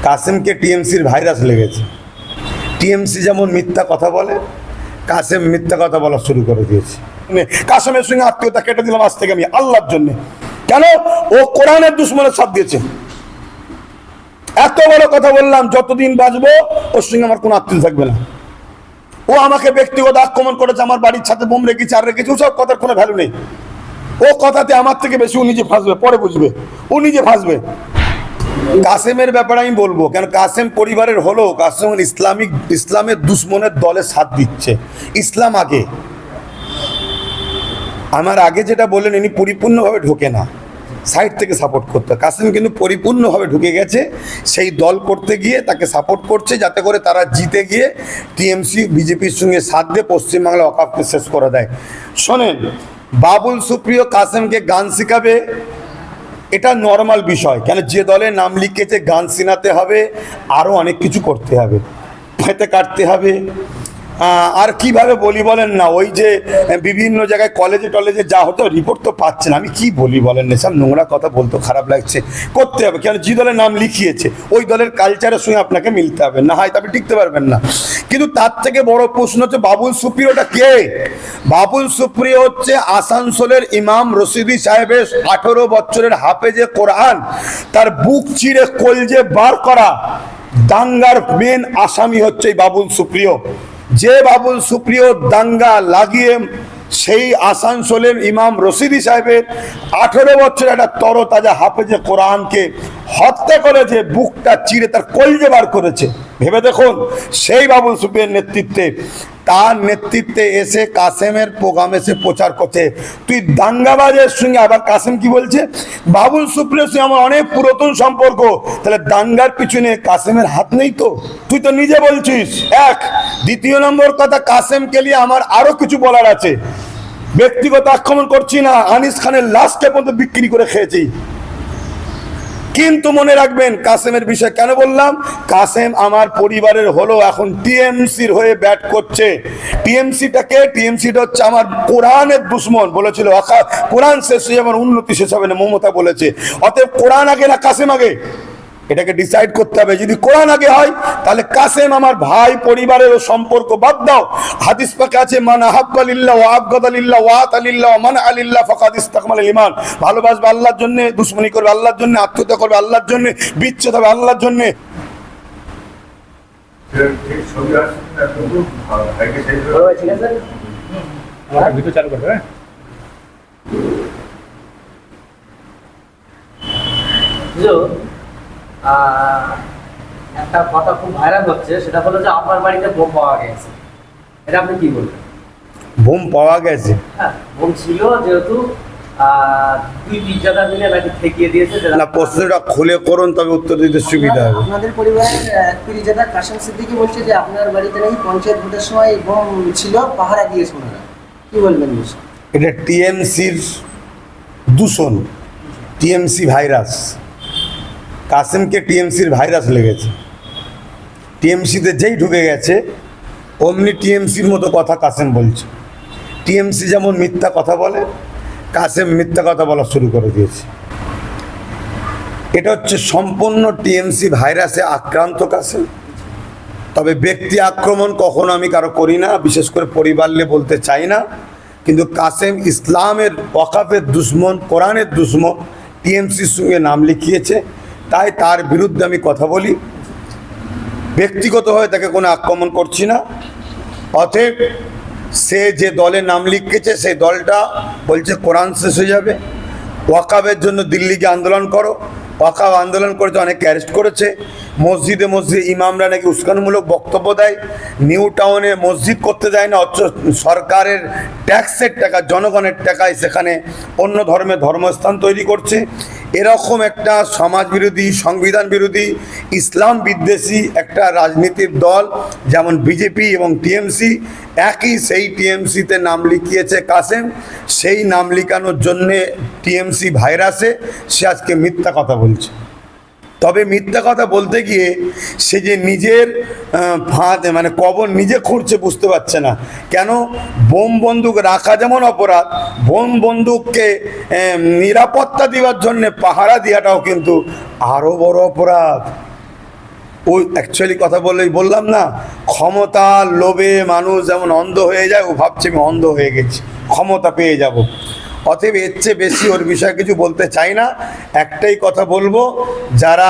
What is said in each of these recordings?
কাসেমকে টিএমসির ভাইরাস লেগেছে। টিএমসি যেমন মিথ্যা কথা বলে, কাসেম মিথ্যা কথা বলা শুরু করে দিয়েছে। কাসেমের সঙ্গে আত্মীয়তা কেটে দিলাম আজ থেকে আমি আল্লাহর জন্য। কেন? ও কোরআনের দুশ্মনের সাথ দিয়েছে। এত বড় কথা বললাম, যতদিন বাঁচবো ওর সঙ্গে আমার কোনো আত্মীয় থাকবে না। ও আমাকে ব্যক্তিগত আক্রমণ করেছে, আমার বাড়ির ছাদে বোম রেখেছে আর রেখেছে, ওসব কথার কোনো ভ্যালু নেই। ও কথাতে আমার থেকে বেশি ও নিজে ফাঁসবে, পরে বুঝবে ও নিজে ফাঁসবে। কাসেমের ব্যাপারে আমি বলবো, কেন কাসেম পরিবারের হলেও কাসেম ইসলামের দুশ্মনের দলে সাথ দিচ্ছে। ইসলাম আগে, আমার আগে যেটা বললেন ইনি পরিপূর্ণভাবে ঢোকে না, সাইড থেকে সাপোর্ট করতে। কাসেম কিন্তু পরিপূর্ণভাবে ঢুকে গেছে, সেই দল করতে গিয়ে তাকে সাপোর্ট করছে, যাতে করে তারা জিতে গিয়ে টিএমসি বিজেপির সঙ্গে সাথ দিয়ে পশ্চিমবাংলা ওয়াকফকে শেষ করে দেয়। শোনেন, বাবুল সুপ্রিয় কাসেমকে গান শেখাবে, এটা নর্মাল বিষয়। কেন? যে দলে নাম লিখেছে গান শোনাতে হবে, আরও অনেক কিছু করতে হবে, ফেতে কাটতে হবে। আর কিভাবে বলি বলেন না, ওই যে বিভিন্ন জায়গায় কলেজে টলেজে যা হতো রিপোর্ট তো পাচ্ছেন, আমি কি বলি বলেন না, সব নোংরা কথা বলতে খারাপ লাগছে, করতে হবে। কেন? যে দলের নাম লিখিয়েছে ওই দলের কালচারের সঙ্গে আপনাকে মিলতে হবে, না হয় তবে টিকতে পারবেন না। কিন্তু তার থেকে বড় প্রশ্ন হচ্ছে বাবুল সুপ্রিয়টা কে? বাবুল সুপ্রিয় হচ্ছে আসানসোলের ইমাম রশিদি সাহেবের 18 বছরের হাফেজে কোরআন, তার বুক চিরে কলজে বার করা দাঙ্গার মেন আসামি হচ্ছে এই বাবুল সুপ্রিয়। যে বাবুল সুপ্রিয় দাঙ্গা লাগিয়ে সেই আসানসোলের ইমাম রশিদি সাহেবের 18 বছর একটা তরতাজা হাফেজে কোরআনকে হত্যা করেছে, বুকটা চিরে তার কলজে বার করেছে। ভেবে দেখুন, সেই বাবুল সুপ্রিয়ের নেতৃত্বে, তার নেতৃত্বে এসে কাসেমের প্রোগ্রাম এসে প্রচার করছে তুই দাঙ্গাবাজের সঙ্গে। আবার কাসেম কি বলছে? বাবুল সুপ্রিয়র সঙ্গে আমার অনেক পুরাতন সম্পর্ক, তাহলে দাঙ্গার পিছনে কাসেমের হাত নেই তো? তুই তো নিজে বলছিস। এক, দ্বিতীয় নম্বর কথা, কাসেমকে নিয়ে আমার আরো কিছু বলার আছে। ব্যক্তিগত আক্রমণ করছি না, আনিস খানের লাশকে পর্যন্ত বিক্রি করে খেয়েছি। কিন্তু মনে রাখবেন কাসেমের বিষয় কেন বললাম, কাসেম আমার পরিবারের হলো, এখন টিএমসির হয়ে ব্যাট করছে। টিএমসিটা হচ্ছে আমার কোরআনের দুশ্মন। বলেছিল কোরআন শেষ হয়ে আমার উন্নতি শেষ হবে না, মমতা বলেছে। অতএব কোরআন আগে না কাসেম আগে, এটাকে ডিসাইড করতে হবে। যদি কোরআন আগে হয় তাহলে কাসেম আমার ভাই, পরিবারের সম্পর্ক বাদ দাও। হাদিস পাকে আছে মান আহাব্বা লিল্লাহ ওয়া আবগাদা লিল্লাহ ওয়া আতা লিল্লাহ ওয়া মানআ লিল্লাহ ফাকাদ ইসতাকমালাল ঈমান। ভালোবাসবে আল্লাহর জন্য, দুশমনি করবে আল্লাহর জন্য, আত্মীয়তা করবে আল্লাহর জন্য, বিচ্ছেদ হবে আল্লাহর জন্য। ভিডিও চালু করবে। একটা কথা খুব ভাইরাল হচ্ছে, সেটা হলো যে আপনার বাড়িতে বোম পাওয়া গেছে। এটা আপনি কি বলবেন? বোম পাওয়া গেছে? হ্যাঁ, বোম ছিল, যেহেতু দুই পিজ্জাদা মিলে নাকি ঠেকিয়ে দিয়েছে। না, প্রশ্নটা খুলে করুন, তবে উত্তর দিতে সুবিধা হবে। আপনাদের পরিবারের পিরিজাদা কাশেম সিদ্দিকী বলছে যে আপনার বাড়িতে নাকি পঞ্চায়েত ভোটের সময় বোম ছিল, পাহারা দিয়েছে ওনারা। কি বলবেন? এটা টিএমসির দূষণ, টিএমসি ভাইরাস। কাসেমকে টিএমসির ভাইরাস লেগেছে। টিএমসিতে যেই ঢুকে গেছে অমনি টিএমসির মতো কথা কাসেম বলছে। টিএমসি যেমন মিথ্যা কথা বলে, কাসেম মিথ্যা কথা বলা শুরু করে দিয়েছে। এটা হচ্ছে সম্পূর্ণ টিএমসি ভাইরাসে আক্রান্ত কাসেম। তবে ব্যক্তি আক্রমণ কখনো আমি কারো করি না, বিশেষ করে পরিবার নিয়ে বলতে চাই না। কিন্তু কাসেম ইসলামের ওয়াকফের দুশ্মন, কোরআনের দুশ্মন, টিএমসির সঙ্গে নাম লিখিয়েছে, তাই তার বিরুদ্ধে আমি কথা বলি। ব্যক্তিগতভাবে তাকে কোনো আক্রমণ করছি না। অতএব সে যে দলে নাম লিখেছে সেই দলটা বলছে কোরআন শেষ হয়ে যাবে, ওয়াকফের জন্য দিল্লিকে আন্দোলন করো। ওয়াকফ আন্দোলন করেছে, অনেকে অ্যারেস্ট করেছে। মসজিদে ইমামরা নাকি উস্কানিমূলক বক্তব্য দেয়। নিউ টাউনে মসজিদ করতে দেয় না, অথচ সরকারের ট্যাক্সের টাকা, জনগণের টাকায় সেখানে অন্য ধর্মের ধর্মস্থান তৈরি করছে। এরকম একটা সমাজ বিরোধী, সংবিধান বিরোধী, ইসলাম বিদ্বেষী একটা রাজনীতির দল যেমন বিজেপি এবং টিএমসি, একই সেই টিএমসিতে নাম লিখিয়েছে কাসেম। সেই নাম লিখানোর জন্যে টিএমসি ভাইরাসে সে আজকে মিথ্যা কথা বলছে। তবে মিথ্যা কথা বলতে গিয়ে সে যে নিজের ফাঁদ, মানে কবর নিজে খুঁড়ছে বুঝতে পারছে না। কেন? বোম বন্দুক রাখা যেমন অপরাধ, বোম বন্দুককে নিরাপত্তা দেওয়ার জন্য পাহারা দেওয়াটাও কিন্তু আরও বড় অপরাধ। ওই অ্যাকচুয়ালি কথা বললেই বললাম না, ক্ষমতার লোভে মানুষ যেমন অন্ধ হয়ে যায়, ও ভাবছে আমি অন্ধ হয়ে গেছি, ক্ষমতা পেয়ে যাব। অতএব এর চেয়ে বেশি ওর বিষয়ে কিছু বলতে চাই না। একটাই কথা বলবো, যারা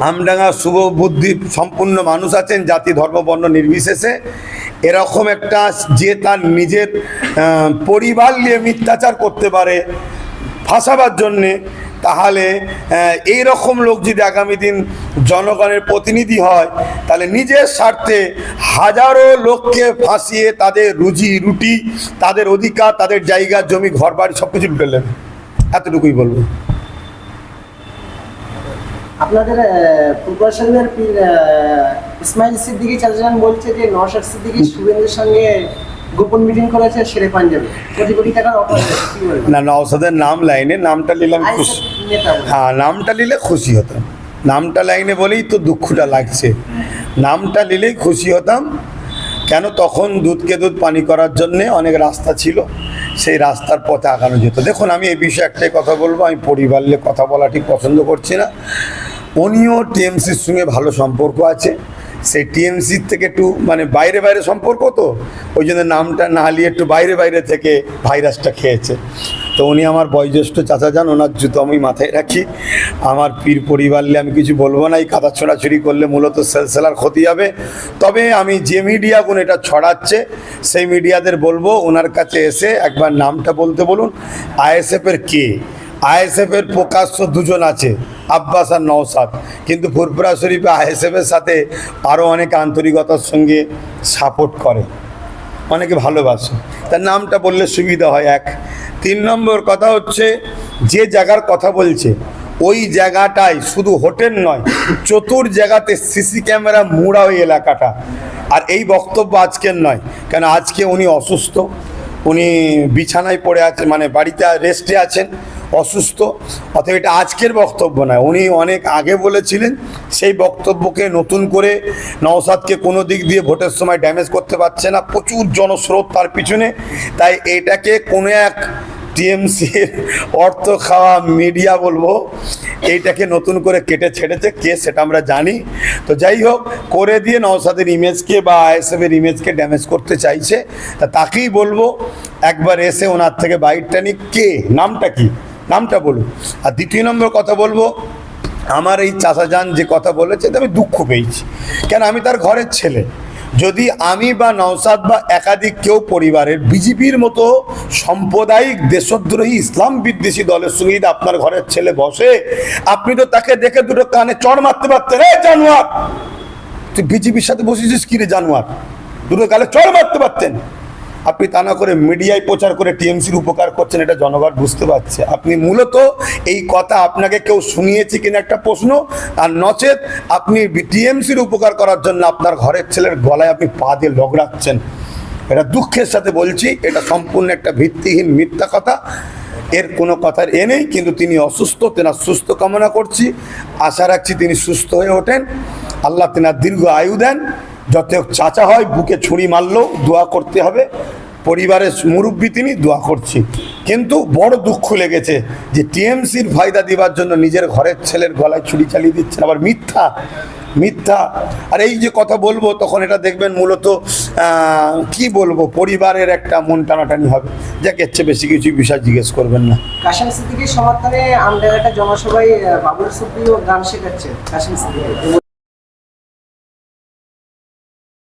আমডাঙ্গা শুভ বুদ্ধি সম্পূর্ণ মানুষ আছেন, জাতি ধর্ম বর্ণ নির্বিশেষে, এরকম একটা যে তার নিজের পরিবার নিয়ে মিথ্যাচার করতে পারে ফাঁসাবার জন্যে, তাহলে এই রকম লোক যদি আগামী দিন জনগণের প্রতিনিধি হয়, তাহলে নিজের স্বার্থে হাজারো লোককে ফাঁসিয়ে তাদের রুজি রুটি, তাদের অধিকার, তাদের জায়গা জমি ঘর বাড়ি সব কিছু লুটে নেবে। এতটুকুই বলবো। আপনাদের পূর্বাচলের পীর ইসমাইল সিদ্দিকী চাচাজান বলছে যে নওশাদ সিদ্দিকী শুভেন্দুর সঙ্গে গোপন মিটিং করেছে শেরে পাঞ্জাবে, কোটি কোটি টাকার অফার। কি বলবেন? না, নওশাদের নাম লাইনে, নামটা নিলাম খুশি, নেতা বলে। হ্যাঁ নামটা নিলে খুশি হতাম। নামটা লাইনে বলেই তো দুঃখটা লাগছে, নামটা নিলেই খুশি হতাম। কেন, তখন দুধকে দুধ পানি করার জন্যে অনেক রাস্তা ছিল, সেই রাস্তার পথে আগানো যেত। দেখুন, আমি এই বিষয়ে একটাই কথা বলবো, আমি পরিবার নিয়ে কথা বলা ঠিক পছন্দ করছি না। উনিও টিএমসির সঙ্গে ভালো সম্পর্ক আছে, সেই টিএমসির থেকে একটু মানে বাইরে বাইরে সম্পর্ক, তো ওই জন্য নামটা না নিয়ে একটু বাইরে বাইরে থেকে ভাইরাসটা খেয়েছে। তো উনি আমার বয়োজ্যেষ্ঠ চাচা যান, ওনার জুতো আমি মাথায় রাখি। আমার পীর পরিবার নিয়ে আমি কিছু বলবো না, এই কাদা ছোড়াছড়ি করলে মূলত সেলসেলার ক্ষতি হবে। তবে আমি যে মিডিয়াগুলো এটা ছড়াচ্ছে সেই মিডিয়াদের বলবো, ওনার কাছে এসে একবার নামটা বলতে বলুন। আইএসএফের কে? আইএসএফের প্রকাশ্য দুজন আছে, আব্বাস আর নওশাদ, কিন্তু ফুরফুরা শরীফে আইএসএফের সাথে আরও অনেকে আন্তরিকতার সঙ্গে সাপোর্ট করে, অনেকে ভালোবাসে। তার নামটা বললে সুবিধা হয়। এক 3 নম্বর কথা হচ্ছে, যে জায়গার কথা বলছে ওই জায়গাটায় শুধু হোটেল নয়, চতুর জায়গাতে সিসি ক্যামেরা মোড়া ওই এলাকাটা। আর এই বক্তব্য আজকের নয়, কেন আজকে উনি অসুস্থ, উনি বিছানায় পড়ে আছেন, মানে বাড়িতে রেস্টে আছেন, অসুস্থ। অতএব এটা আজকের বক্তব্য নয়, উনি অনেক আগে বলেছিলেন। সেই বক্তব্যকে নতুন করে নওশাদকে কোনো দিক দিয়ে ভোটের সময় ড্যামেজ করতে পারছে না, প্রচুর জনস্রোত তার পিছনে। তাই এটাকে কোনো এক টিএমসির অর্থ খাওয়া মিডিয়া বলবো, এইটাকে নতুন করে কেটে ছেড়েছে, কে সেটা আমরা জানি। তো যাই হোক, করে দিয়ে নওশাদের ইমেজকে বা আইএসএফের ইমেজকে ড্যামেজ করতে চাইছে। তা তাকেই বলবো একবার এসে ওনার থেকে বাইকটা নিয়ে, কে, নামটা কি, নামটা বলুন। আর 2 নম্বর কথা বলবো, আমার এই চাচাজান যে কথা বলেছে আমি দুঃখ পেয়েছি। কেন, আমি তার ঘরের ছেলে। যদি আমি বা নওশাদ বা একাধিক কেউ পরিবারের বিজেপির মতো সাম্প্রদায়িক দেশদ্রোহী ইসলাম বিদ্বেষী দলের সঙ্গে যদি আপনার ঘরের ছেলে বসে, আপনি তো তাকে দেখে দুটো কানে চড় মারতে পারতেন, এই জানোয়ার, তুই বিজেপির সাথে বসেছিস কি রে জানোয়ার, দুটো গালে চড় মারতে পারতেন। আপনি তা না করে মিডিয়ায় প্রচার করে টিএমসির উপকার করছেন, এটা জনগণ বুঝতে পারছে। আপনি মূলত এই কথা আপনাকে কেউ শুনিয়েছে কিনা একটা প্রশ্ন, আর নচেত আপনি টিএমসির উপকার করার জন্য আপনার ঘরের ছেলের গলায় আপনি পা দিয়ে লগড়াচ্ছেন। এটা দুঃখের সাথে বলছি, এটা সম্পূর্ণ একটা ভিত্তিহীন মিথ্যা কথা, এর কোনো কথার নেই। কিন্তু তিনি অসুস্থ, তেনার সুস্থ কামনা করছি, আশা রাখছি তিনি সুস্থ হয়ে ওঠেন, আল্লাহ তেনার দীর্ঘ আয়ু দেন। যত চাচা হয়, বুকে ছুরি মারলেও দোয়া করতে হবে, পরিবারের মুরব্বী তিনি, দোয়া করছি। কিন্তু বড় দুঃখ লেগেছে যে টিএমসির ফায়দা দিবার জন্য নিজের ঘরের ছেলের গলায় ছুরি চালিয়ে দিচ্ছেন, আবার মিথ্যা মিথ্যা। আর এই যে কথা বলবো, তখন এটা দেখবেন মূলত কি বলবো, পরিবারের একটা মন টানাটানি হবে, যাকে এর চেয়ে বেশি কিছু বিষয় জিজ্ঞেস করবেন না। কাশেম সিদ্দিকীর সমর্থনে আমডাঙ্গাটা জনসভায় বাবুল সুপ্রিয় গান শেখাচ্ছেন কাশেম সিদ্দিকী।